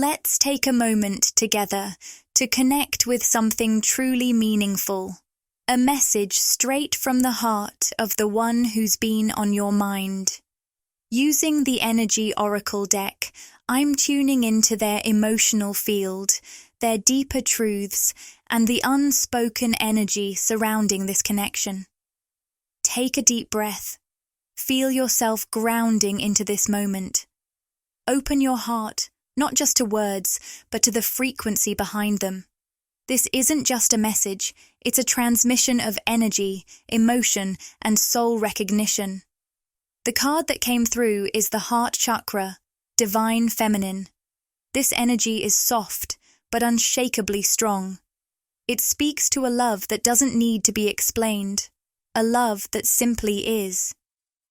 Let's take a moment together to connect with something truly meaningful. A message straight from the heart of the one who's been on your mind. Using the Energy Oracle deck, I'm tuning into their emotional field, their deeper truths, and the unspoken energy surrounding this connection. Take a deep breath. Feel yourself grounding into this moment. Open your heart, not just to words, but to the frequency behind them. This isn't just a message, it's a transmission of energy, emotion, and soul recognition. The card that came through is the Heart Chakra, Divine Feminine. This energy is soft, but unshakably strong. It speaks to a love that doesn't need to be explained, a love that simply is.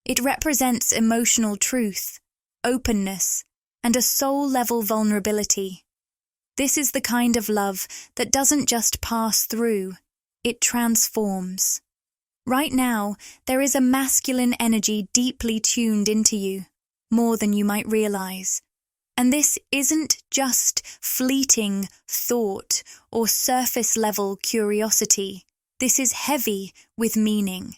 It represents emotional truth, openness, and a soul-level vulnerability. This is the kind of love that doesn't just pass through, it transforms. Right now, there is a masculine energy deeply tuned into you, more than you might realize. And this isn't just fleeting thought or surface-level curiosity. This is heavy with meaning.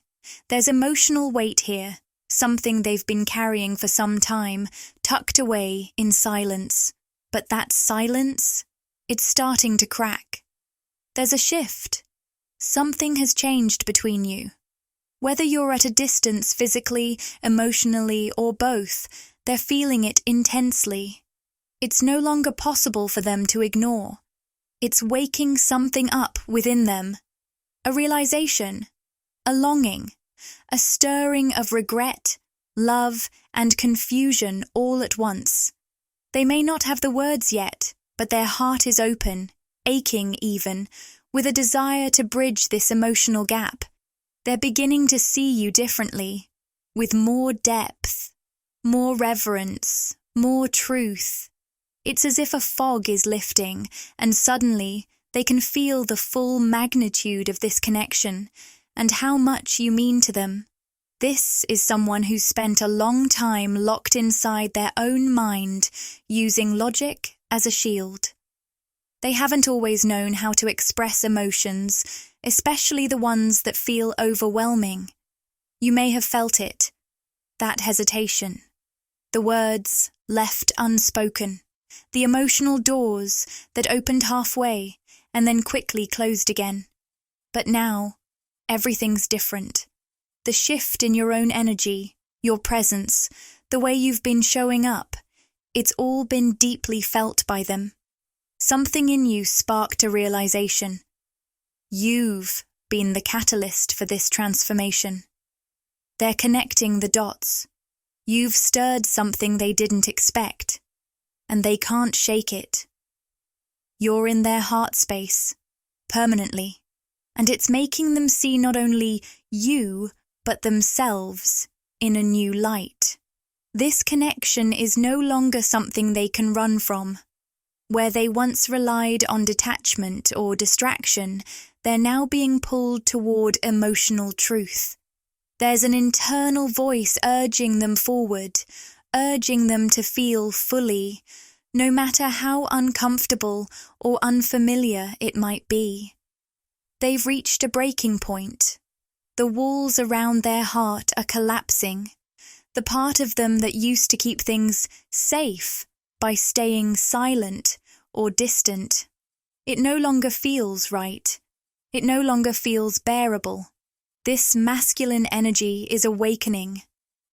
There's emotional weight here, something they've been carrying for some time, tucked away in silence. But that silence, it's starting to crack. There's a shift. Something has changed between you. Whether you're at a distance physically, emotionally, or both, they're feeling it intensely. It's no longer possible for them to ignore. It's waking something up within them. A realization, a longing, a stirring of regret, love, and confusion all at once. They may not have the words yet, but their heart is open, aching even, with a desire to bridge this emotional gap. They're beginning to see you differently, with more depth, more reverence, more truth. It's as if a fog is lifting, and suddenly they can feel the full magnitude of this connection and how much you mean to them. This is someone who's spent a long time locked inside their own mind, using logic as a shield. They haven't always known how to express emotions, especially the ones that feel overwhelming. You may have felt it, that hesitation. The words left unspoken, the emotional doors that opened halfway and then quickly closed again. But now, everything's different. The shift in your own energy, your presence, the way you've been showing up, it's all been deeply felt by them. Something in you sparked a realization. You've been the catalyst for this transformation. They're connecting the dots. You've stirred something they didn't expect, and they can't shake it. You're in their heart space, permanently, and it's making them see not only you, but themselves in a new light. This connection is no longer something they can run from. Where they once relied on detachment or distraction, they're now being pulled toward emotional truth. There's an internal voice urging them forward, urging them to feel fully, no matter how uncomfortable or unfamiliar it might be. They've reached a breaking point. The walls around their heart are collapsing. The part of them that used to keep things safe by staying silent or distant, it no longer feels right. It no longer feels bearable. This masculine energy is awakening,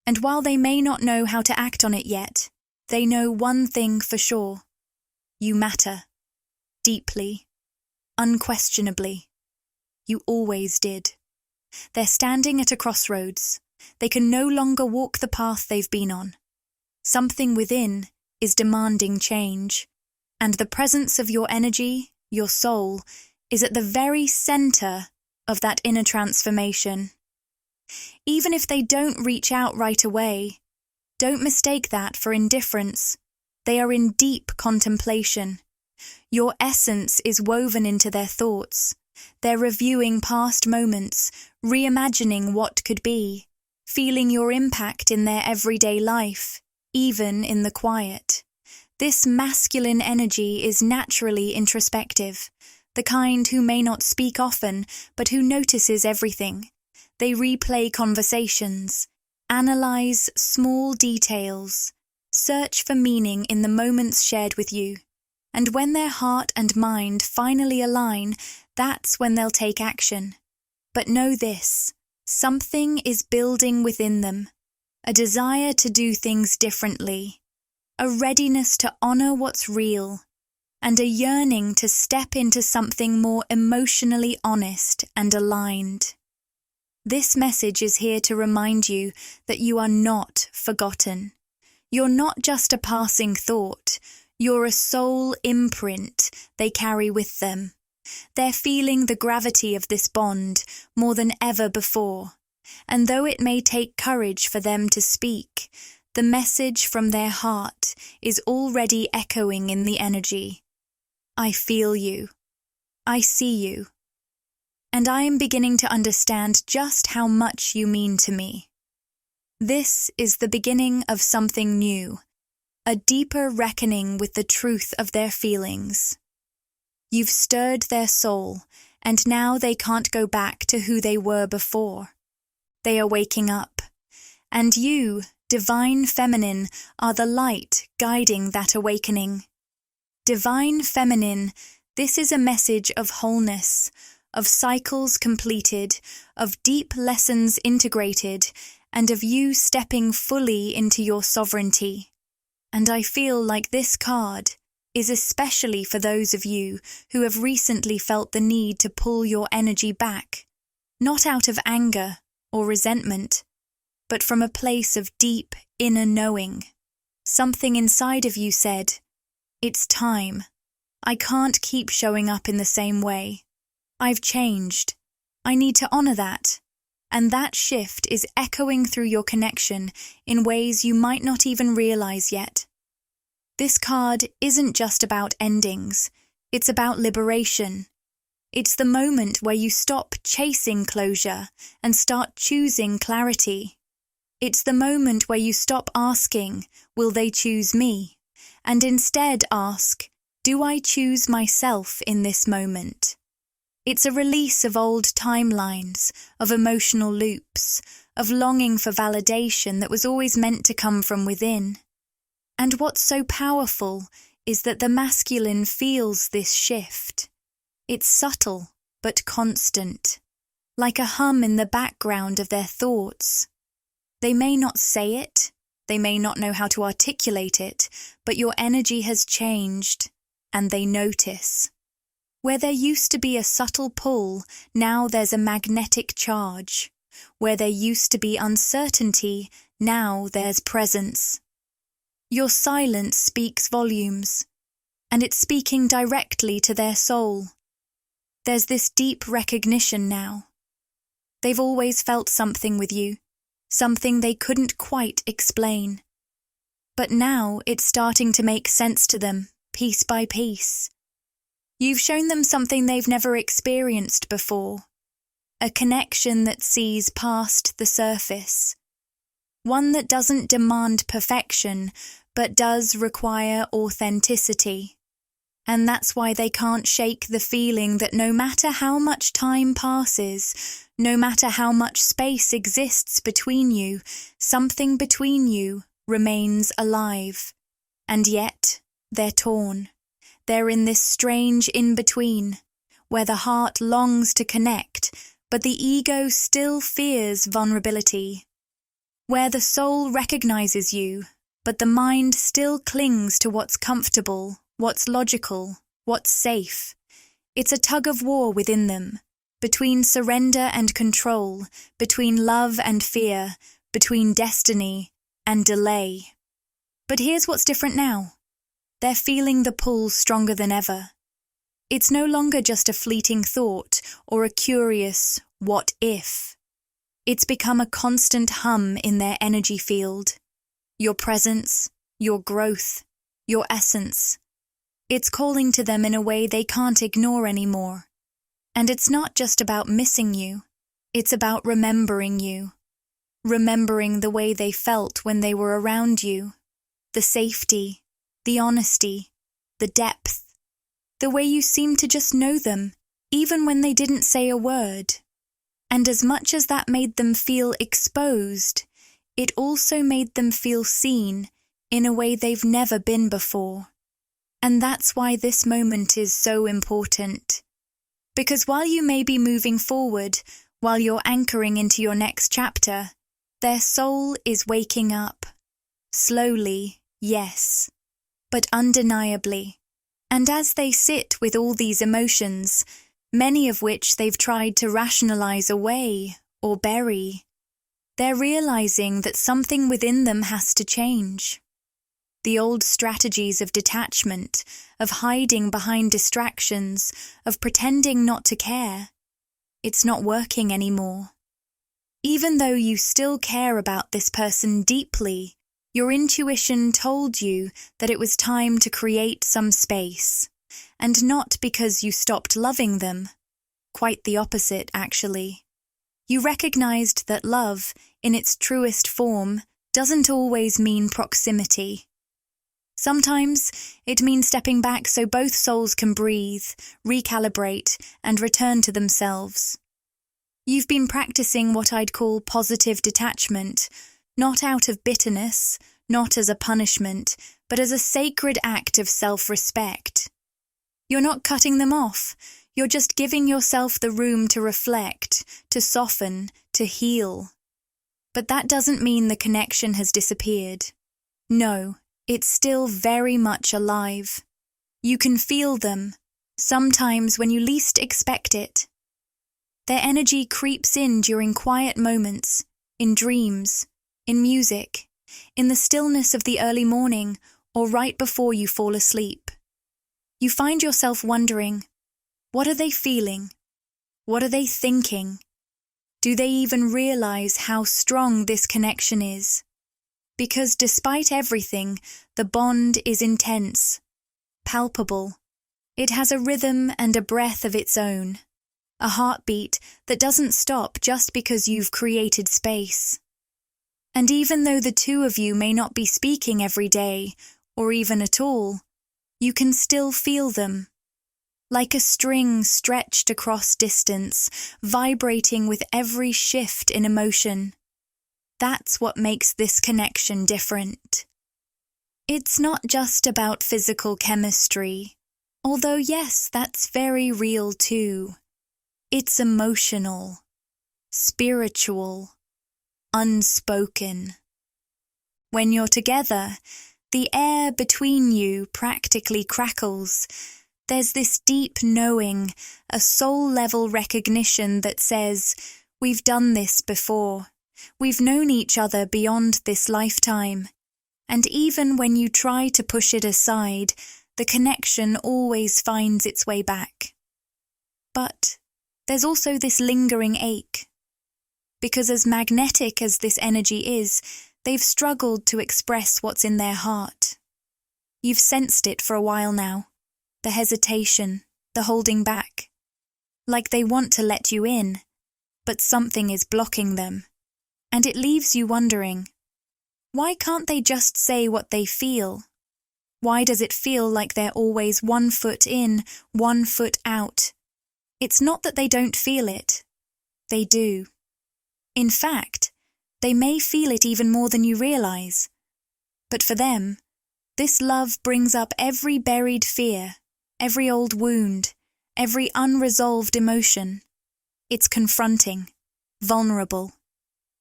and while they may not know how to act on it yet, they know one thing for sure. You matter. Deeply. Unquestionably. You always did. They're standing at a crossroads. They can no longer walk the path they've been on. Something within is demanding change, and the presence of your energy, your soul, is at the very center of that inner transformation. Even if they don't reach out right away, don't mistake that for indifference. They are in deep contemplation. Your essence is woven into their thoughts. They're reviewing past moments, reimagining what could be, feeling your impact in their everyday life, even in the quiet. This masculine energy is naturally introspective, the kind who may not speak often, but who notices everything. They replay conversations, analyze small details, search for meaning in the moments shared with you. And when their heart and mind finally align, that's when they'll take action. But know this, something is building within them, a desire to do things differently, a readiness to honor what's real, and a yearning to step into something more emotionally honest and aligned. This message is here to remind you that you are not forgotten. You're not just a passing thought, you're a soul imprint they carry with them. They're feeling the gravity of this bond more than ever before, and though it may take courage for them to speak, the message from their heart is already echoing in the energy. I feel you. I see you. And I am beginning to understand just how much you mean to me. This is the beginning of something new, a deeper reckoning with the truth of their feelings. You've stirred their soul, and now they can't go back to who they were before. They are waking up, and you, Divine Feminine, are the light guiding that awakening. Divine Feminine, this is a message of wholeness, of cycles completed, of deep lessons integrated, and of you stepping fully into your sovereignty. And I feel like this card is especially for those of you who have recently felt the need to pull your energy back, not out of anger or resentment, but from a place of deep inner knowing. Something inside of you said, "It's time. I can't keep showing up in the same way. I've changed. I need to honor that." And that shift is echoing through your connection in ways you might not even realize yet. This card isn't just about endings, it's about liberation. It's the moment where you stop chasing closure and start choosing clarity. It's the moment where you stop asking, "Will they choose me?" and instead ask, "Do I choose myself in this moment?" It's a release of old timelines, of emotional loops, of longing for validation that was always meant to come from within. And what's so powerful is that the masculine feels this shift. It's subtle, but constant, like a hum in the background of their thoughts. They may not say it, they may not know how to articulate it, but your energy has changed, and they notice. Where there used to be a subtle pull, now there's a magnetic charge. Where there used to be uncertainty, now there's presence. Your silence speaks volumes, and it's speaking directly to their soul. There's this deep recognition now. They've always felt something with you, something they couldn't quite explain. But now it's starting to make sense to them, piece by piece. You've shown them something they've never experienced before, a connection that sees past the surface, one that doesn't demand perfection, but does require authenticity. And that's why they can't shake the feeling that no matter how much time passes, no matter how much space exists between you, something between you remains alive. And yet, they're torn. They're in this strange in-between, where the heart longs to connect, but the ego still fears vulnerability. Where the soul recognizes you, but the mind still clings to what's comfortable, what's logical, what's safe. It's a tug of war within them, between surrender and control, between love and fear, between destiny and delay. But here's what's different now. They're feeling the pull stronger than ever. It's no longer just a fleeting thought or a curious what if. It's become a constant hum in their energy field. Your presence, your growth, your essence. It's calling to them in a way they can't ignore anymore. And it's not just about missing you. It's about remembering you. Remembering the way they felt when they were around you. The safety, the honesty, the depth, the way you seem to just know them, even when they didn't say a word. And as much as that made them feel exposed, it also made them feel seen in a way they've never been before. And that's why this moment is so important. Because while you may be moving forward, while you're anchoring into your next chapter, their soul is waking up. Slowly, yes, but undeniably. And as they sit with all these emotions, many of which they've tried to rationalize away or bury, they're realizing that something within them has to change. The old strategies of detachment, of hiding behind distractions, of pretending not to care, it's not working anymore. Even though you still care about this person deeply, your intuition told you that it was time to create some space, and not because you stopped loving them. Quite the opposite, actually. You recognized that love, in its truest form, doesn't always mean proximity. Sometimes it means stepping back so both souls can breathe, recalibrate, and return to themselves. You've been practicing what I'd call positive detachment, not out of bitterness, not as a punishment, but as a sacred act of self-respect. You're not cutting them off, you're just giving yourself the room to reflect, to soften, to heal. But that doesn't mean the connection has disappeared. No, it's still very much alive. You can feel them, sometimes when you least expect it. Their energy creeps in during quiet moments, in dreams, in music, in the stillness of the early morning, or right before you fall asleep. You find yourself wondering, what are they feeling? What are they thinking? Do they even realize how strong this connection is? Because despite everything, the bond is intense, palpable. It has a rhythm and a breath of its own, a heartbeat that doesn't stop just because you've created space. And even though the two of you may not be speaking every day, or even at all, you can still feel them. Like a string stretched across distance, vibrating with every shift in emotion. That's what makes this connection different. It's not just about physical chemistry, although yes, that's very real too. It's emotional, spiritual, unspoken. When you're together, the air between you practically crackles. There's this deep knowing, a soul-level recognition that says, we've done this before. We've known each other beyond this lifetime. And even when you try to push it aside, the connection always finds its way back. But there's also this lingering ache. Because as magnetic as this energy is, they've struggled to express what's in their heart. You've sensed it for a while now. The hesitation, the holding back. Like they want to let you in, but something is blocking them. And it leaves you wondering, why can't they just say what they feel? Why does it feel like they're always 1 foot in, 1 foot out? It's not that they don't feel it. They do. In fact, they may feel it even more than you realize. But for them, this love brings up every buried fear, every old wound, every unresolved emotion. It's confronting, vulnerable.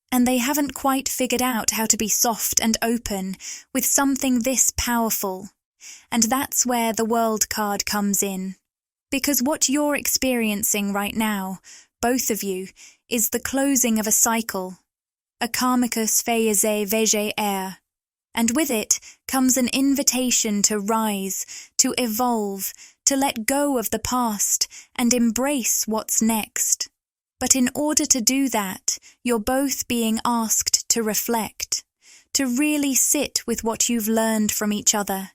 And they haven't quite figured out how to be soft and open with something this powerful. And that's where the World card comes in. Because what you're experiencing right now, both of you, is the closing of a cycle. A karmicus feyese veje air. And with it comes an invitation to rise, to evolve, to let go of the past and embrace what's next. But in order to do that, you're both being asked to reflect, to really sit with what you've learned from each other,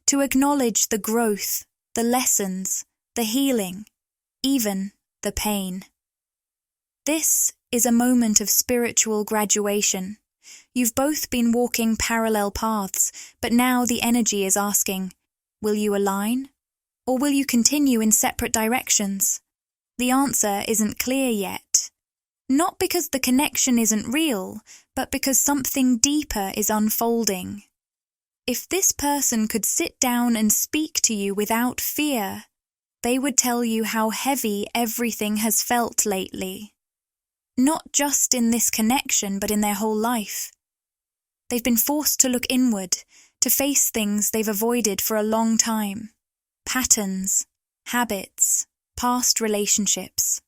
to acknowledge the growth, the lessons, the healing, even the pain. This is a moment of spiritual graduation, You've both been walking parallel paths, but now the energy is asking, will you align? Or will you continue in separate directions? The answer isn't clear yet. Not because the connection isn't real, but because something deeper is unfolding. If this person could sit down and speak to you without fear, they would tell you how heavy everything has felt lately. Not just in this connection, but in their whole life. They've been forced to look inward, to face things they've avoided for a long time. Patterns, habits, past relationships,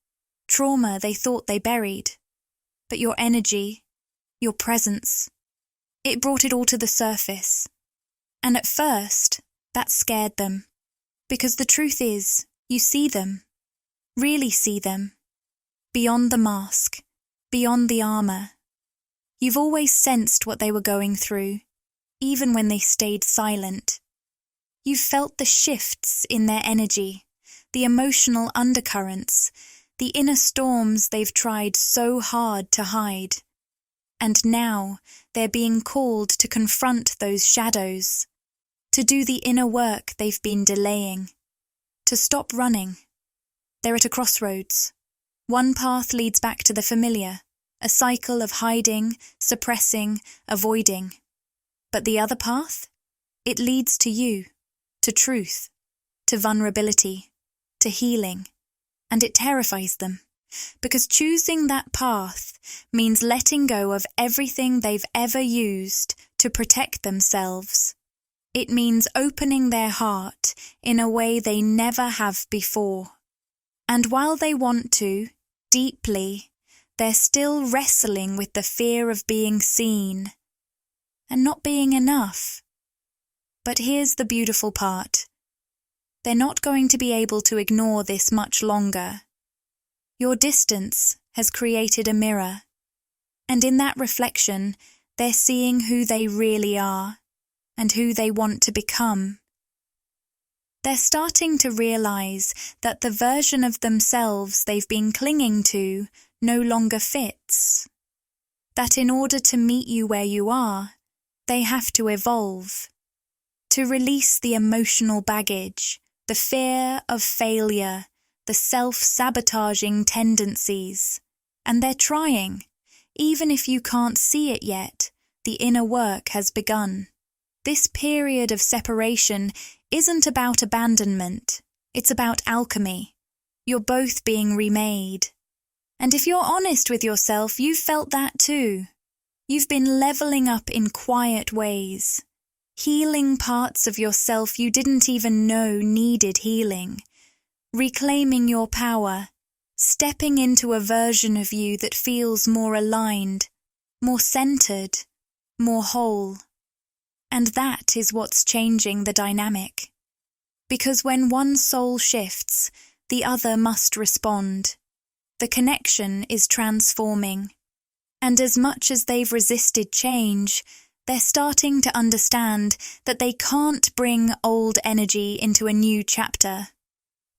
trauma they thought they buried. But your energy, your presence, it brought it all to the surface. And at first, that scared them. Because the truth is, you see them, really see them. Beyond the mask, beyond the armor. You've always sensed what they were going through, even when they stayed silent. You've felt the shifts in their energy, the emotional undercurrents, the inner storms they've tried so hard to hide. And now they're being called to confront those shadows, to do the inner work they've been delaying, to stop running. They're at a crossroads. One path leads back to the familiar, a cycle of hiding, suppressing, avoiding. But the other path? It leads to you, to truth, to vulnerability, to healing. And it terrifies them, because choosing that path means letting go of everything they've ever used to protect themselves. It means opening their heart in a way they never have before. And while they want to, deeply, they're still wrestling with the fear of being seen and not being enough. But here's the beautiful part. They're not going to be able to ignore this much longer. Your distance has created a mirror, and in that reflection, they're seeing who they really are and who they want to become. They're starting to realize that the version of themselves they've been clinging to no longer fits. That in order to meet you where you are, they have to evolve. To release the emotional baggage, the fear of failure, the self-sabotaging tendencies. And they're trying. Even if you can't see it yet, the inner work has begun. This period of separation isn't about abandonment, it's about alchemy. You're both being remade. And if you're honest with yourself, you've felt that too. You've been leveling up in quiet ways, healing parts of yourself you didn't even know needed healing, reclaiming your power, stepping into a version of you that feels more aligned, more centered, more whole. And that is what's changing the dynamic. Because when one soul shifts, the other must respond. The connection is transforming. And as much as they've resisted change, they're starting to understand that they can't bring old energy into a new chapter.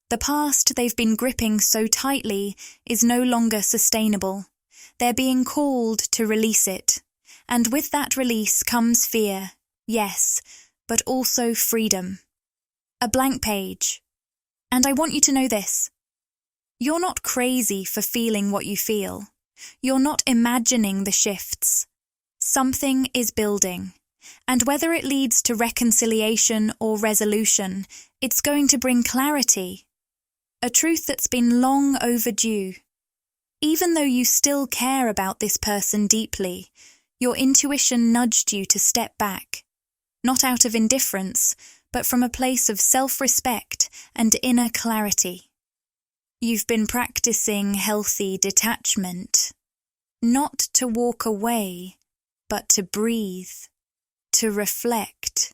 The past they've been gripping so tightly is no longer sustainable. They're being called to release it. And with that release comes fear. Yes, but also freedom. A blank page. And I want you to know this. You're not crazy for feeling what you feel. You're not imagining the shifts. Something is building. And whether it leads to reconciliation or resolution, it's going to bring clarity. A truth that's been long overdue. Even though you still care about this person deeply, your intuition nudged you to step back. Not out of indifference, but from a place of self-respect and inner clarity. You've been practicing healthy detachment, not to walk away, but to breathe, to reflect,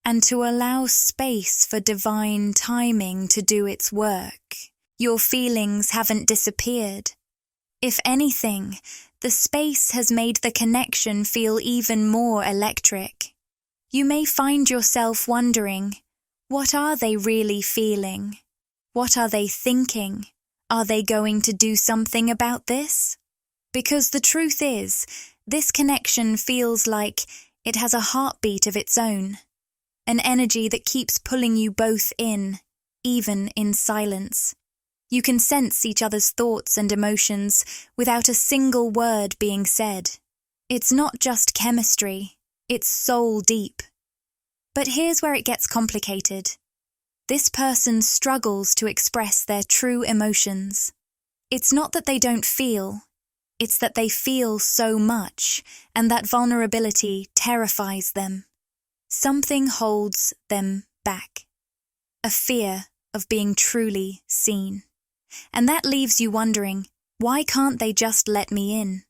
and to allow space for divine timing to do its work. Your feelings haven't disappeared. If anything, the space has made the connection feel even more electric. You may find yourself wondering, what are they really feeling? What are they thinking? Are they going to do something about this? Because the truth is, This connection feels like it has a heartbeat of its own, an energy that keeps pulling you both in, even in silence. You can sense each other's thoughts and emotions without a single word being said. It's not just chemistry, it's soul deep. But here's where it gets complicated. This person struggles to express their true emotions. It's not that they don't feel, it's that they feel so much, and that vulnerability terrifies them. Something holds them back. A fear of being truly seen. And that leaves you wondering, why can't they just let me in?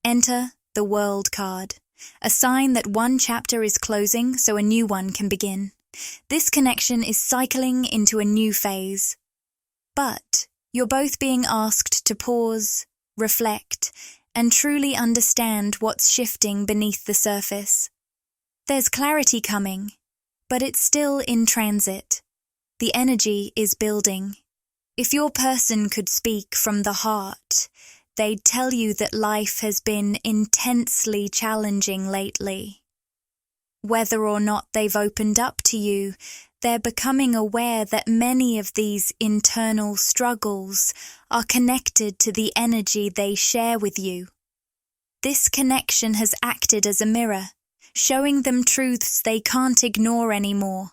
Enter the World card, a sign that one chapter is closing so a new one can begin. This connection is cycling into a new phase. But you're both being asked to pause, reflect, and truly understand what's shifting beneath the surface. There's clarity coming, but it's still in transit. The energy is building. If your person could speak from the heart, they'd tell you that life has been intensely challenging lately. Whether or not they've opened up to you, they're becoming aware that many of these internal struggles are connected to the energy they share with you. This connection has acted as a mirror, showing them truths they can't ignore anymore.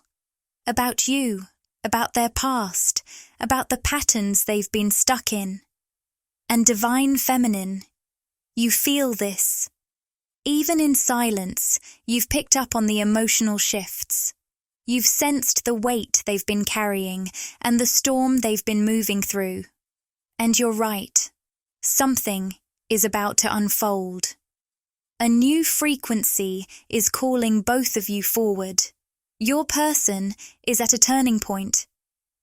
About you, about their past, about the patterns they've been stuck in. And Divine Feminine, you feel this. Even in silence, you've picked up on the emotional shifts. You've sensed the weight they've been carrying and the storm they've been moving through. And you're right. Something is about to unfold. A new frequency is calling both of you forward. Your person is at a turning point.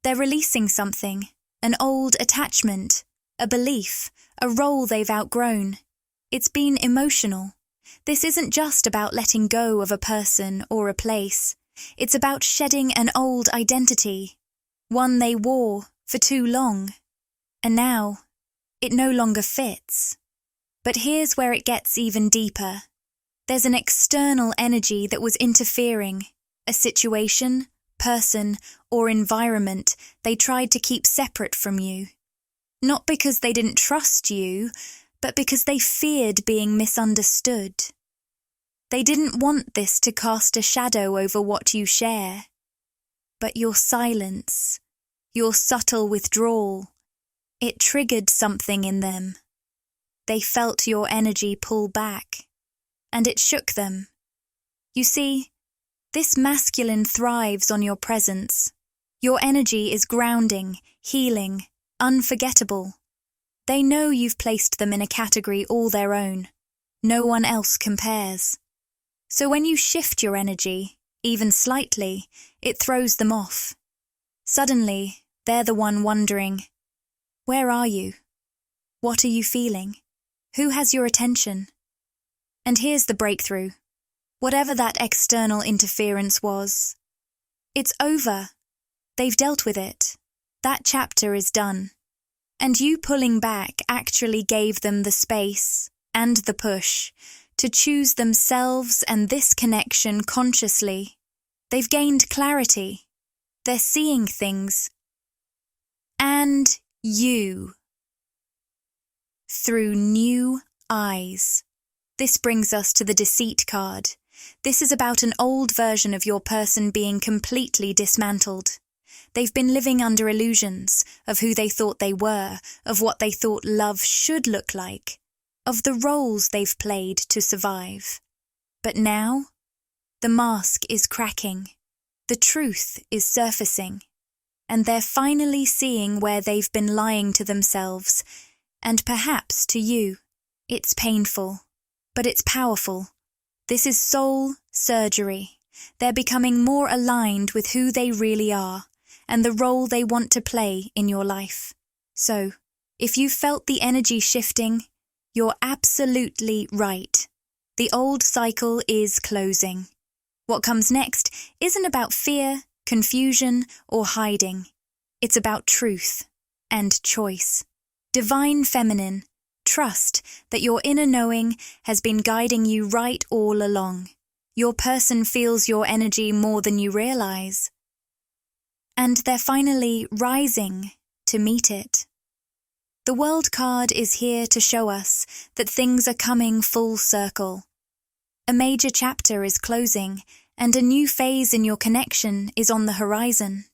They're releasing something, an old attachment, a belief, a role they've outgrown. It's been emotional. This isn't just about letting go of a person or a place. It's about shedding an old identity, one they wore for too long. And now, it no longer fits. But here's where it gets even deeper. There's an external energy that was interfering, a situation, person, or environment they tried to keep separate from you. Not because they didn't trust you, but because they feared being misunderstood. They didn't want this to cast a shadow over what you share. But your silence, your subtle withdrawal, it triggered something in them. They felt your energy pull back, and it shook them. You see, this masculine thrives on your presence. Your energy is grounding, healing, unforgettable. They know you've placed them in a category all their own. No one else compares. So when you shift your energy, even slightly, it throws them off. Suddenly, they're the one wondering, where are you? What are you feeling? Who has your attention? And here's the breakthrough. Whatever that external interference was, it's over. They've dealt with it. That chapter is done. And you pulling back actually gave them the space and the push to choose themselves and this connection consciously. They've gained clarity. They're seeing things. And you. Through new eyes. This brings us to the Deceit card. This is about an old version of your person being completely dismantled. They've been living under illusions of who they thought they were, of what they thought love should look like, of the roles they've played to survive. But now, the mask is cracking, the truth is surfacing, and they're finally seeing where they've been lying to themselves, and perhaps to you. It's painful, but it's powerful. This is soul surgery. They're becoming more aligned with who they really are, and the role they want to play in your life. So, if you felt the energy shifting, you're absolutely right. The old cycle is closing. What comes next isn't about fear, confusion, or hiding. It's about truth and choice. Divine Feminine, Trust that your inner knowing has been guiding you right all along. Your person feels your energy more than you realize. And they're finally rising to meet it. The World card is here to show us that things are coming full circle. A major chapter is closing, and a new phase in your connection is on the horizon.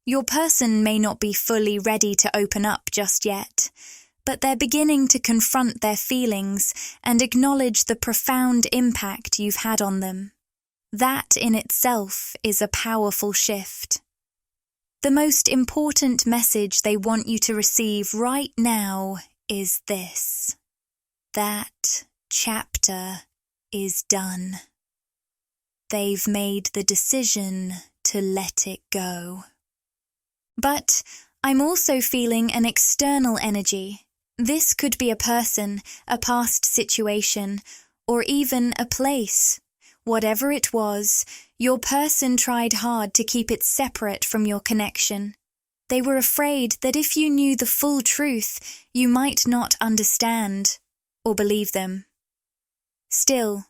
Your person may not be fully ready to open up just yet, but they're beginning to confront their feelings and acknowledge the profound impact you've had on them. That in itself is a powerful shift. The most important message they want you to receive right now is this: that chapter is done. They've made the decision to let it go. But I'm also feeling an external energy. This could be a person, a past situation, or even a place. Whatever it was, your person tried hard to keep it separate from your connection. They were afraid that if you knew the full truth, you might not understand or believe them. Still,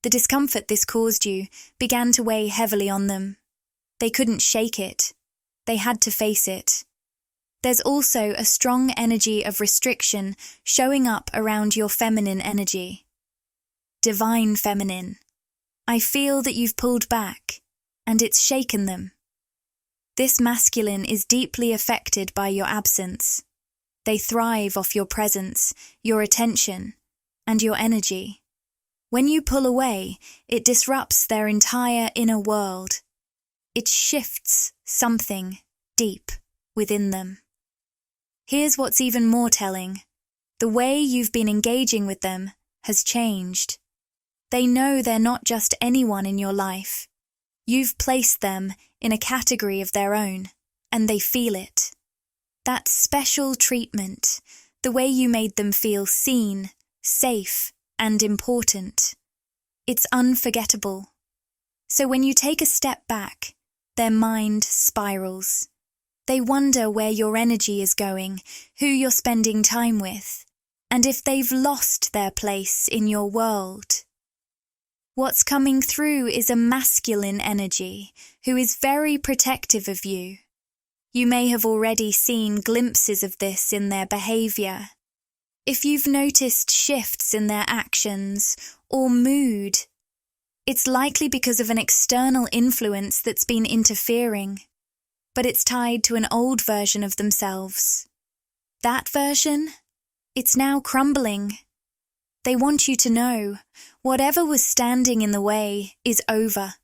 the discomfort this caused you began to weigh heavily on them. They couldn't shake it. They had to face it. There's also a strong energy of restriction showing up around your feminine energy. Divine feminine. I feel that you've pulled back, and it's shaken them. This masculine is deeply affected by your absence. They thrive off your presence, your attention, and your energy. When you pull away, it disrupts their entire inner world. It shifts something deep within them. Here's what's even more telling. The way you've been engaging with them has changed. They know they're not just anyone in your life. You've placed them in a category of their own, and they feel it. That special treatment, the way you made them feel seen, safe, and important. It's unforgettable. So when you take a step back, their mind spirals. They wonder where your energy is going, who you're spending time with, and if they've lost their place in your world. What's coming through is a masculine energy who is very protective of you. You may have already seen glimpses of this in their behavior. If you've noticed shifts in their actions or mood, it's likely because of an external influence that's been interfering, but it's tied to an old version of themselves. That version, it's now crumbling. They want you to know, whatever was standing in the way is over.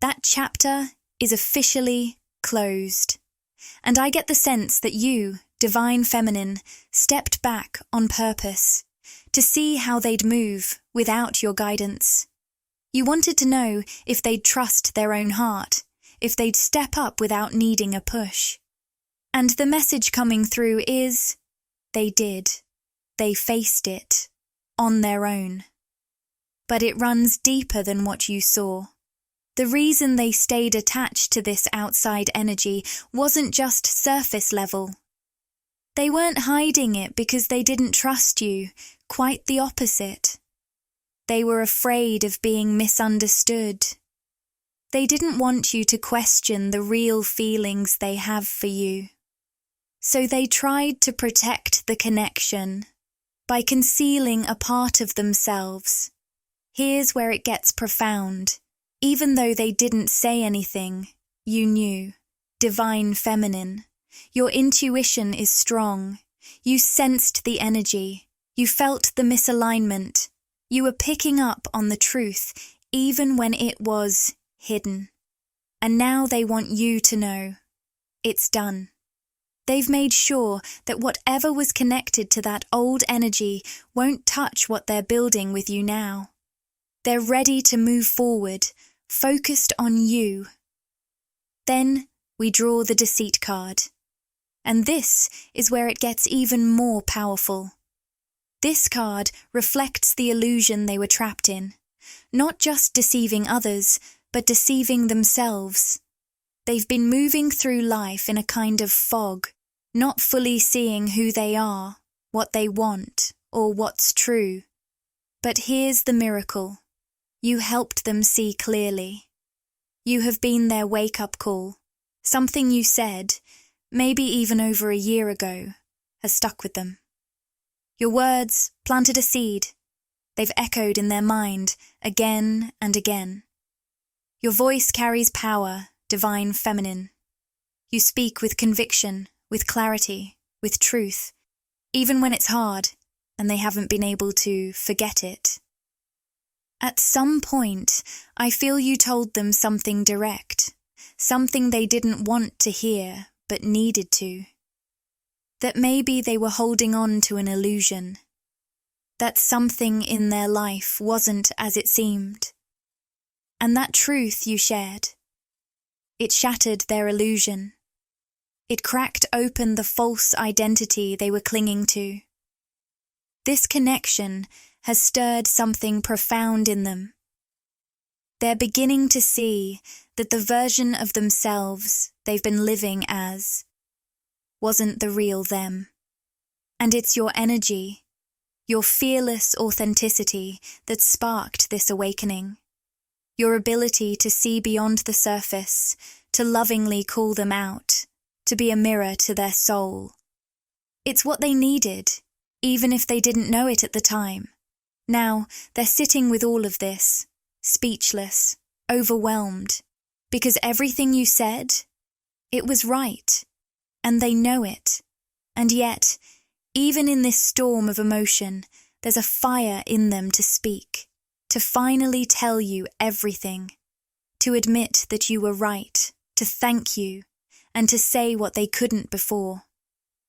That chapter is officially closed. And I get the sense that you, Divine Feminine, stepped back on purpose to see how they'd move without your guidance. You wanted to know if they'd trust their own heart, if they'd step up without needing a push. And the message coming through is, they did. They faced it. On their own. But it runs deeper than what you saw. The reason they stayed attached to this outside energy wasn't just surface level. They weren't hiding it because they didn't trust you, quite the opposite. They were afraid of being misunderstood. They didn't want you to question the real feelings they have for you. So they tried to protect the connection by concealing a part of themselves. Here's where it gets profound. Even though they didn't say anything, you knew. Divine Feminine. Your intuition is strong. You sensed the energy. You felt the misalignment. You were picking up on the truth, even when it was hidden. And now they want you to know. It's done. They've made sure that whatever was connected to that old energy won't touch what they're building with you now. They're ready to move forward, focused on you. Then we draw the Deceit card. And this is where it gets even more powerful. This card reflects the illusion they were trapped in, not just deceiving others, but deceiving themselves. They've been moving through life in a kind of fog, not fully seeing who they are, what they want, or what's true. But here's the miracle. You helped them see clearly. You have been their wake-up call. Something you said, maybe even over a year ago, has stuck with them. Your words planted a seed. They've echoed in their mind again and again. Your voice carries power, divine feminine. You speak with conviction, with clarity, with truth, even when it's hard and they haven't been able to forget it. At some point, I feel you told them something direct, something they didn't want to hear but needed to. That maybe they were holding on to an illusion. That something in their life wasn't as it seemed. And that truth you shared. It shattered their illusion. It cracked open the false identity they were clinging to. This connection has stirred something profound in them. They're beginning to see that the version of themselves they've been living as wasn't the real them. And it's your energy, your fearless authenticity that sparked this awakening. Your ability to see beyond the surface, to lovingly call them out, to be a mirror to their soul. It's what they needed, even if they didn't know it at the time. Now, they're sitting with all of this, speechless, overwhelmed, because everything you said, it was right, and they know it. And yet, even in this storm of emotion, there's a fire in them to speak, to finally tell you everything, to admit that you were right, to thank you, and to say what they couldn't before.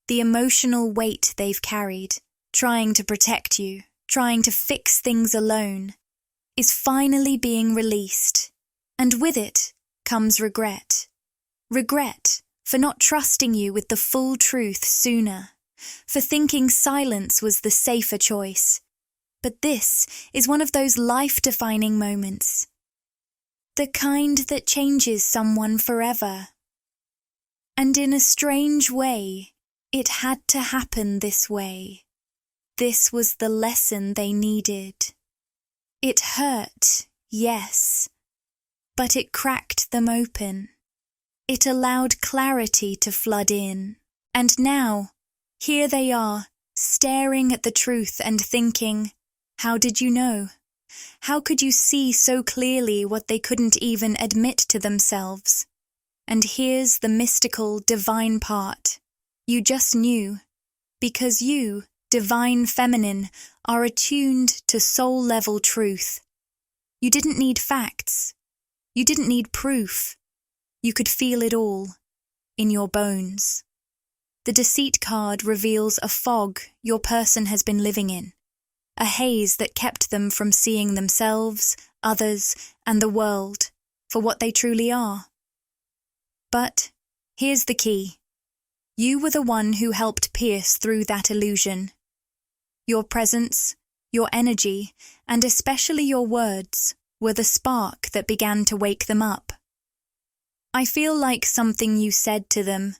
The emotional weight they've carried, trying to protect you, trying to fix things alone, is finally being released, and with it comes regret. Regret for not trusting you with the full truth sooner, for thinking silence was the safer choice. But this is one of those life-defining moments. The kind that changes someone forever. And in a strange way, it had to happen this way. This was the lesson they needed. It hurt, yes, but it cracked them open. It allowed clarity to flood in. And now, here they are, staring at the truth and thinking, how did you know? How could you see so clearly what they couldn't even admit to themselves? And here's the mystical, divine part. You just knew, because you, divine feminine, are attuned to soul-level truth. You didn't need facts. You didn't need proof. You could feel it all, in your bones. The deceit card reveals a fog your person has been living in, a haze that kept them from seeing themselves, others, and the world for what they truly are. But here's the key. You were the one who helped pierce through that illusion. Your presence, your energy, and especially your words were the spark that began to wake them up. I feel like something you said to them,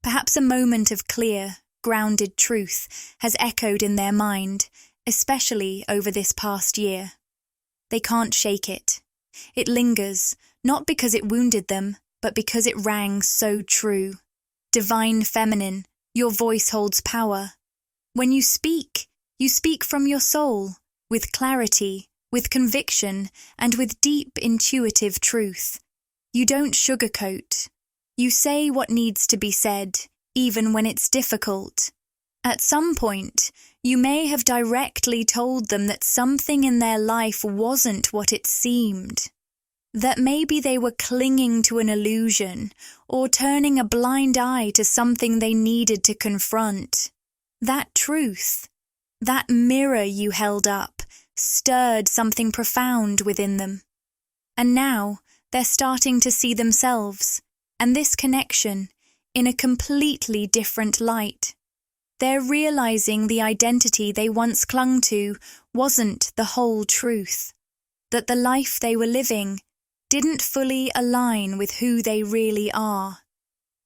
perhaps a moment of clear, grounded truth, has echoed in their mind, especially over this past year. They can't shake it. It lingers, not because it wounded them, but because it rang so true. Divine feminine, your voice holds power. When you speak from your soul, with clarity, with conviction, and with deep intuitive truth. You don't sugarcoat. You say what needs to be said, even when it's difficult. At some point, you may have directly told them that something in their life wasn't what it seemed. That maybe they were clinging to an illusion, or turning a blind eye to something they needed to confront. That truth, that mirror you held up, stirred something profound within them. And now, they're starting to see themselves, and this connection, in a completely different light. They're realizing the identity they once clung to wasn't the whole truth, that the life they were living didn't fully align with who they really are.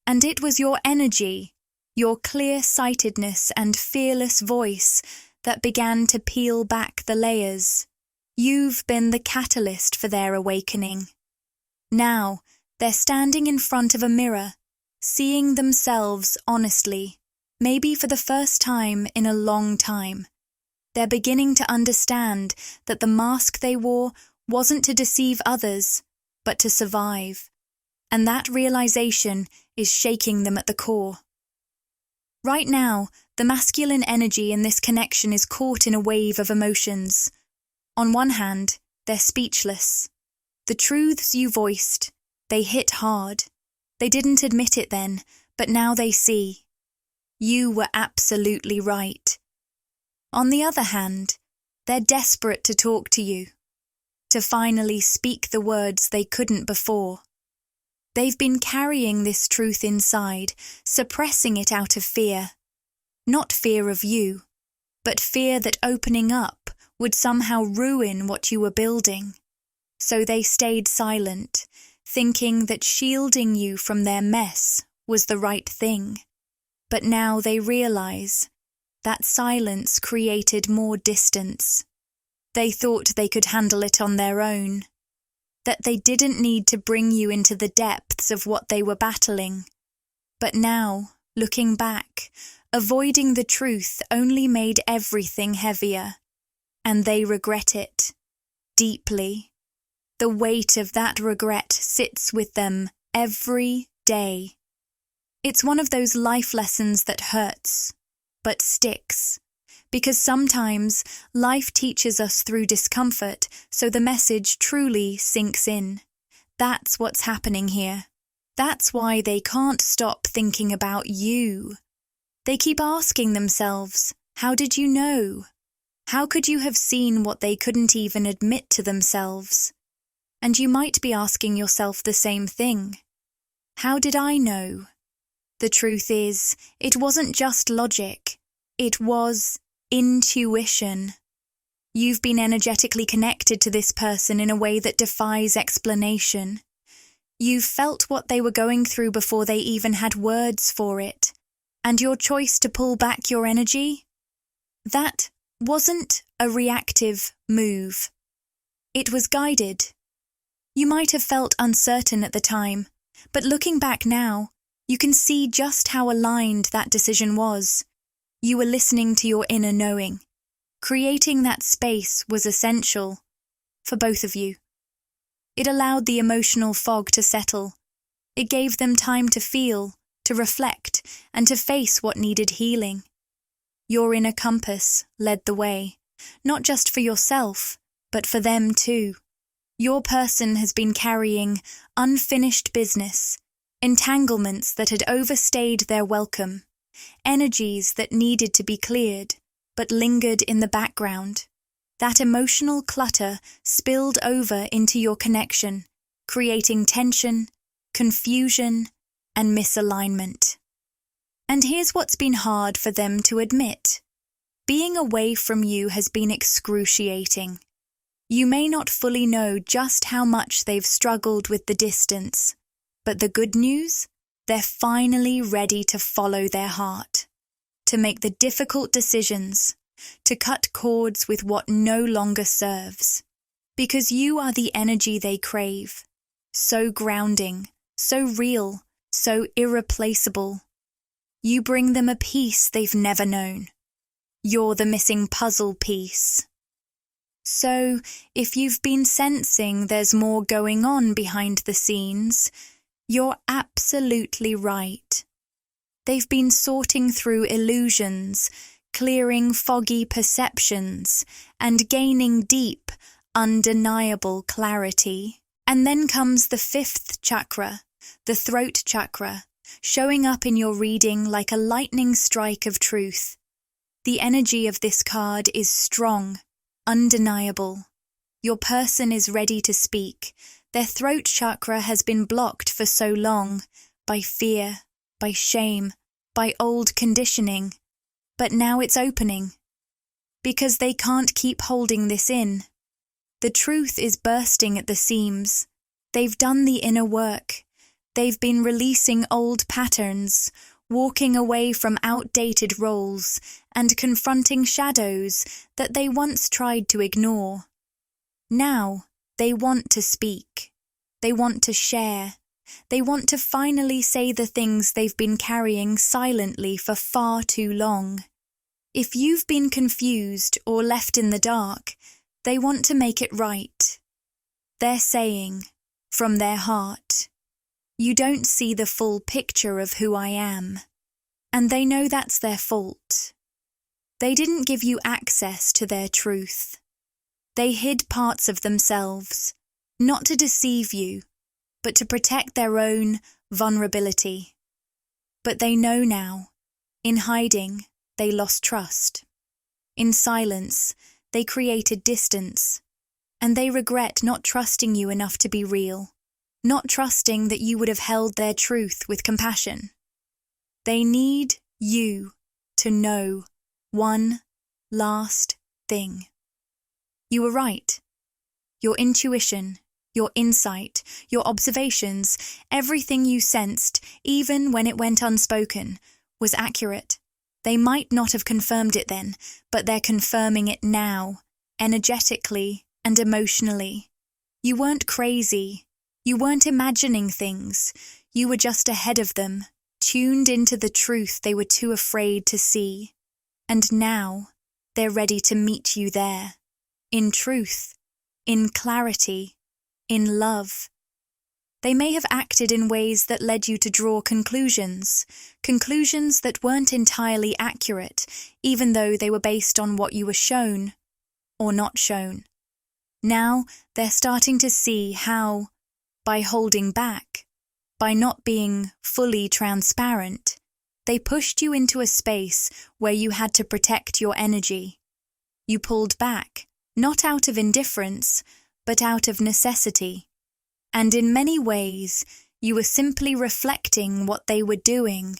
And it was your energy, your clear-sightedness and fearless voice that began to peel back the layers. You've been the catalyst for their awakening. Now, they're standing in front of a mirror, seeing themselves honestly, maybe for the first time in a long time. They're beginning to understand that the mask they wore wasn't to deceive others, but to survive. And that realization is shaking them at the core. Right now, the masculine energy in this connection is caught in a wave of emotions. On one hand, they're speechless. The truths you voiced, they hit hard. They didn't admit it then, but now they see. You were absolutely right. On the other hand, they're desperate to talk to you, to finally speak the words they couldn't before. They've been carrying this truth inside, suppressing it out of fear. Not fear of you, but fear that opening up would somehow ruin what you were building. So they stayed silent, thinking that shielding you from their mess was the right thing. But now they realize that silence created more distance. They thought they could handle it on their own, that they didn't need to bring you into the depths of what they were battling. But now, looking back, avoiding the truth only made everything heavier, and they regret it, deeply. The weight of that regret sits with them every day. It's one of those life lessons that hurts, but sticks. Because sometimes life teaches us through discomfort, so the message truly sinks in. That's what's happening here. That's why they can't stop thinking about you. They keep asking themselves, how did you know? How could you have seen what they couldn't even admit to themselves? And you might be asking yourself the same thing. How did I know? The truth is, it wasn't just logic. It was intuition. You've been energetically connected to this person in a way that defies explanation. You've felt what they were going through before they even had words for it. And your choice to pull back your energy? That wasn't a reactive move. It was guided. You might have felt uncertain at the time, but looking back now, you can see just how aligned that decision was. You were listening to your inner knowing. Creating that space was essential for both of you. It allowed the emotional fog to settle. It gave them time to feel, to reflect, and to face what needed healing. Your inner compass led the way, not just for yourself, but for them too. Your person has been carrying unfinished business, entanglements that had overstayed their welcome, energies that needed to be cleared, but lingered in the background. That emotional clutter spilled over into your connection, creating tension, confusion, and misalignment. And here's what's been hard for them to admit. Being away from you has been excruciating. You may not fully know just how much they've struggled with the distance, but the good news? They're finally ready to follow their heart, to make the difficult decisions, to cut cords with what no longer serves. Because you are the energy they crave, so grounding, so real, so irreplaceable. You bring them a peace they've never known. You're the missing puzzle piece. So, if you've been sensing there's more going on behind the scenes, you're absolutely right. They've been sorting through illusions, clearing foggy perceptions, and gaining deep, undeniable clarity. And then comes the fifth chakra, the throat chakra, showing up in your reading like a lightning strike of truth. The energy of this card is strong, undeniable. Your person is ready to speak. Their throat chakra has been blocked for so long, by fear, by shame, by old conditioning. But now it's opening. Because they can't keep holding this in. The truth is bursting at the seams. They've done the inner work. They've been releasing old patterns, walking away from outdated roles and confronting shadows that they once tried to ignore. Now, they want to speak. They want to share. They want to finally say the things they've been carrying silently for far too long. If you've been confused or left in the dark, they want to make it right. They're saying, from their heart, "You don't see the full picture of who I am." And they know that's their fault. They didn't give you access to their truth. They hid parts of themselves, not to deceive you, but to protect their own vulnerability. But they know now. In hiding, they lost trust. In silence, they created distance. And they regret not trusting you enough to be real, not trusting that you would have held their truth with compassion. They need you to know one last thing. You were right. Your intuition, your insight, your observations, everything you sensed, even when it went unspoken, was accurate. They might not have confirmed it then, but they're confirming it now, energetically and emotionally. You weren't crazy. You weren't imagining things. You were just ahead of them, tuned into the truth they were too afraid to see. And now, they're ready to meet you there. In truth, in clarity, in love. They may have acted in ways that led you to draw conclusions that weren't entirely accurate, even though they were based on what you were shown or not shown. Now, they're starting to see how, by holding back, by not being fully transparent, they pushed you into a space where you had to protect your energy. You pulled back, not out of indifference, but out of necessity. And in many ways, you were simply reflecting what they were doing,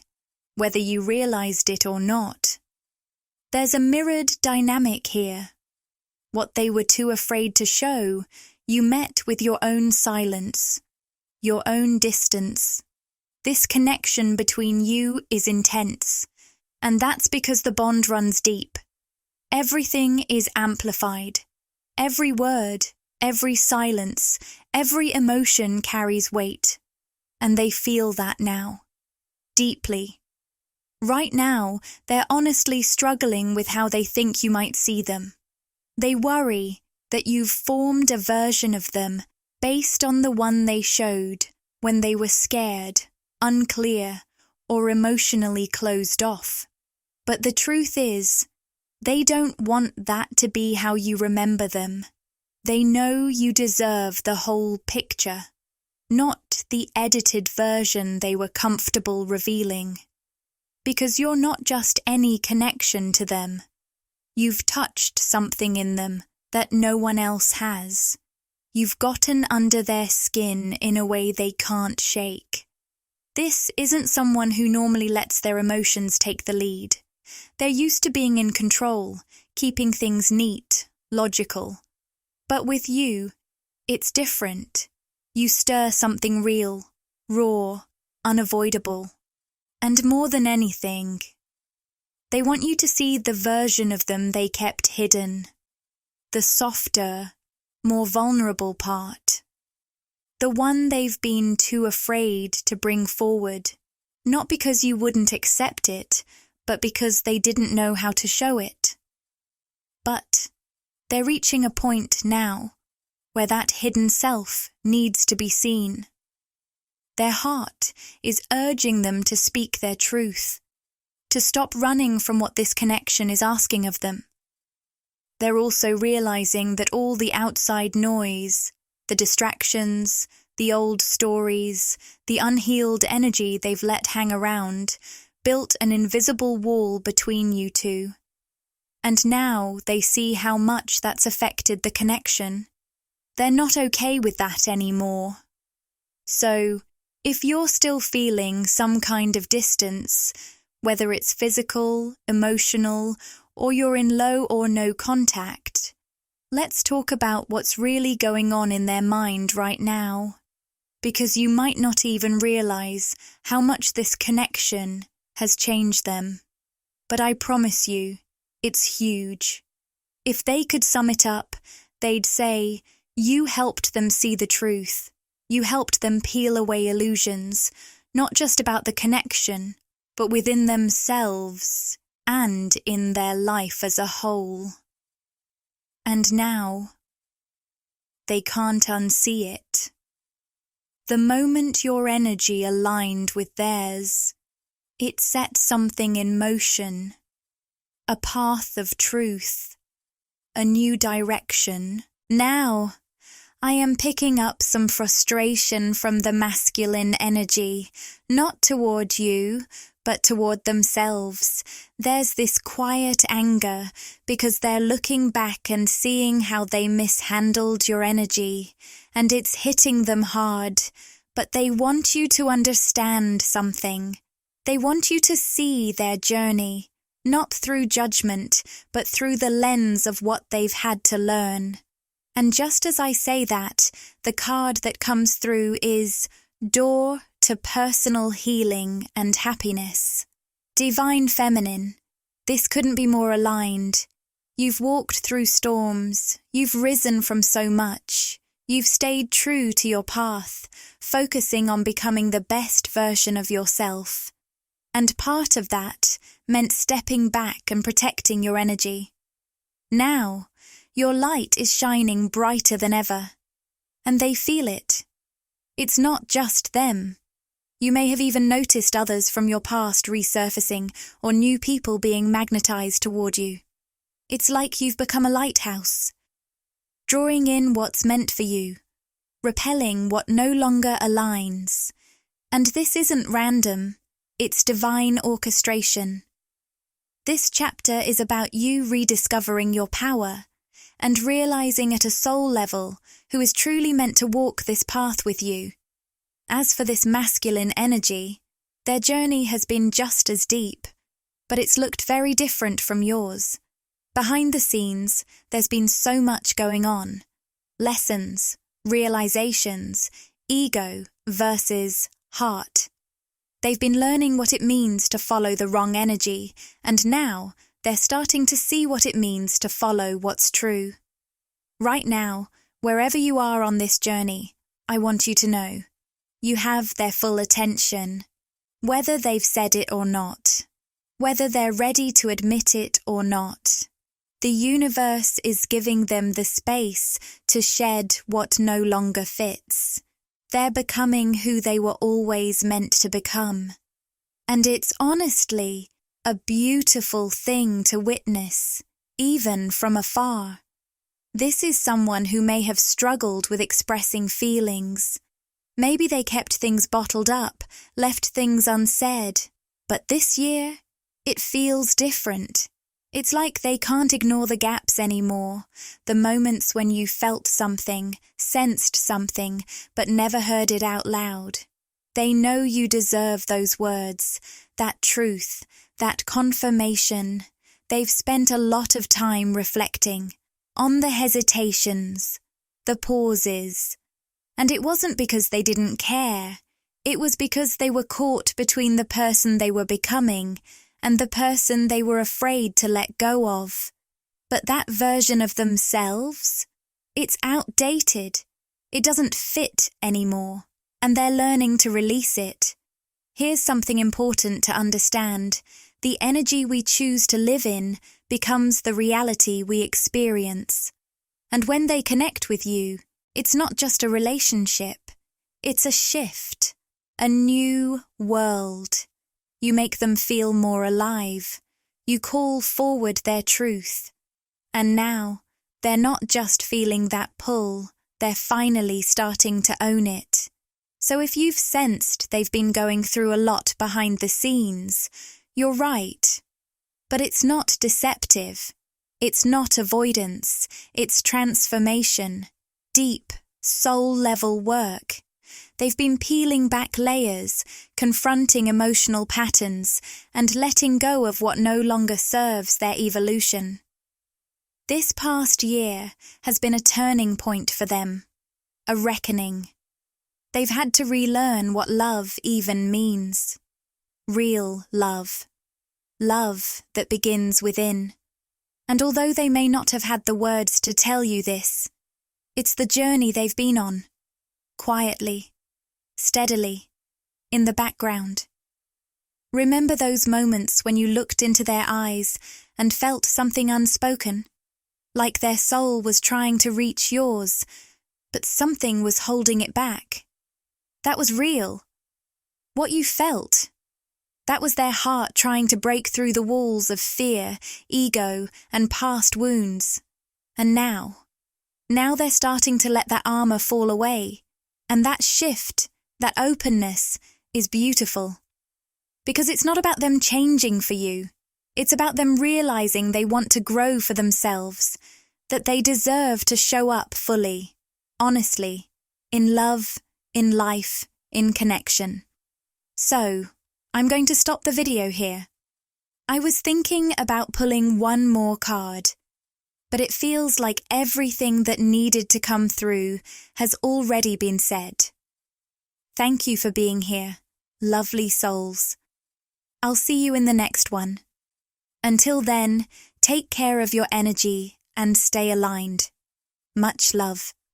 whether you realized it or not. There's a mirrored dynamic here. What they were too afraid to show, you met with your own silence, your own distance. This connection between you is intense, and that's because the bond runs deep. Everything is amplified. Every word, every silence, every emotion carries weight. And they feel that now. Deeply. Right now, they're honestly struggling with how they think you might see them. They worry that you've formed a version of them based on the one they showed when they were scared, unclear, or emotionally closed off. But the truth is, they don't want that to be how you remember them. They know you deserve the whole picture, not the edited version they were comfortable revealing. Because you're not just any connection to them. You've touched something in them that no one else has. You've gotten under their skin in a way they can't shake. This isn't someone who normally lets their emotions take the lead. They're used to being in control, keeping things neat, logical. But with you, it's different. You stir something real, raw, unavoidable. And more than anything, they want you to see the version of them they kept hidden. The softer, more vulnerable part. The one they've been too afraid to bring forward, not because you wouldn't accept it, but because they didn't know how to show it. But they're reaching a point now where that hidden self needs to be seen. Their heart is urging them to speak their truth, to stop running from what this connection is asking of them. They're also realizing that all the outside noise, the distractions, the old stories, the unhealed energy they've let hang around, built an invisible wall between you two. And now they see how much that's affected the connection. They're not okay with that anymore. So, if you're still feeling some kind of distance, whether it's physical, emotional, or you're in low or no contact, let's talk about what's really going on in their mind right now. Because you might not even realize how much this connection has changed them. But I promise you, it's huge. If they could sum it up, they'd say, you helped them see the truth. You helped them peel away illusions, not just about the connection, but within themselves and in their life as a whole. And now, they can't unsee it. The moment your energy aligned with theirs, it set something in motion, a path of truth, a new direction. Now, I am picking up some frustration from the masculine energy, not toward you, but toward themselves. There's this quiet anger because they're looking back and seeing how they mishandled your energy, and it's hitting them hard, but they want you to understand something. They want you to see their journey, not through judgment, but through the lens of what they've had to learn. And just as I say that, the card that comes through is Door to Personal Healing and Happiness. Divine Feminine, this couldn't be more aligned. You've walked through storms, you've risen from so much, you've stayed true to your path, focusing on becoming the best version of yourself. And part of that meant stepping back and protecting your energy. Now, your light is shining brighter than ever, and they feel it. It's not just them. You may have even noticed others from your past resurfacing or new people being magnetized toward you. It's like you've become a lighthouse, drawing in what's meant for you, repelling what no longer aligns. And this isn't random, it's divine orchestration. This chapter is about you rediscovering your power and realizing at a soul level who is truly meant to walk this path with you. As for this masculine energy, their journey has been just as deep, but it's looked very different from yours. Behind the scenes, there's been so much going on. Lessons, realizations, ego versus heart. They've been learning what it means to follow the wrong energy, and now they're starting to see what it means to follow what's true. Right now, wherever you are on this journey, I want you to know, you have their full attention, whether they've said it or not, whether they're ready to admit it or not. The universe is giving them the space to shed what no longer fits. They're becoming who they were always meant to become. And it's honestly a beautiful thing to witness, even from afar. This is someone who may have struggled with expressing feelings. Maybe they kept things bottled up, left things unsaid. But this year, it feels different. It's like they can't ignore the gaps anymore, the moments when you felt something, sensed something, but never heard it out loud. They know you deserve those words, that truth, that confirmation. They've spent a lot of time reflecting on the hesitations, the pauses. And it wasn't because they didn't care. It was because they were caught between the person they were becoming and the person they were afraid to let go of. But that version of themselves, it's outdated. It doesn't fit anymore, and they're learning to release it. Here's something important to understand. The energy we choose to live in becomes the reality we experience. And when they connect with you, it's not just a relationship. It's a shift, a new world. You make them feel more alive. You call forward their truth. And now, they're not just feeling that pull, they're finally starting to own it. So if you've sensed they've been going through a lot behind the scenes, you're right. But it's not deceptive. It's not avoidance. It's transformation. Deep, soul-level work. They've been peeling back layers, confronting emotional patterns, and letting go of what no longer serves their evolution. This past year has been a turning point for them, a reckoning. They've had to relearn what love even means. real love. Love that begins within. And although they may not have had the words to tell you this, it's the journey they've been on. Quietly, steadily, in the background. Remember those moments when you looked into their eyes and felt something unspoken, like their soul was trying to reach yours, but something was holding it back. That was real. What you felt, that was their heart trying to break through the walls of fear, ego, and past wounds. And now they're starting to let that armor fall away. And that shift, that openness, is beautiful. Because it's not about them changing for you. It's about them realizing they want to grow for themselves, that they deserve to show up fully, honestly, in love, in life, in connection. So, I'm going to stop the video here. I was thinking about pulling one more card, but it feels like everything that needed to come through has already been said. Thank you for being here, lovely souls. I'll see you in the next one. Until then, take care of your energy and stay aligned. Much love.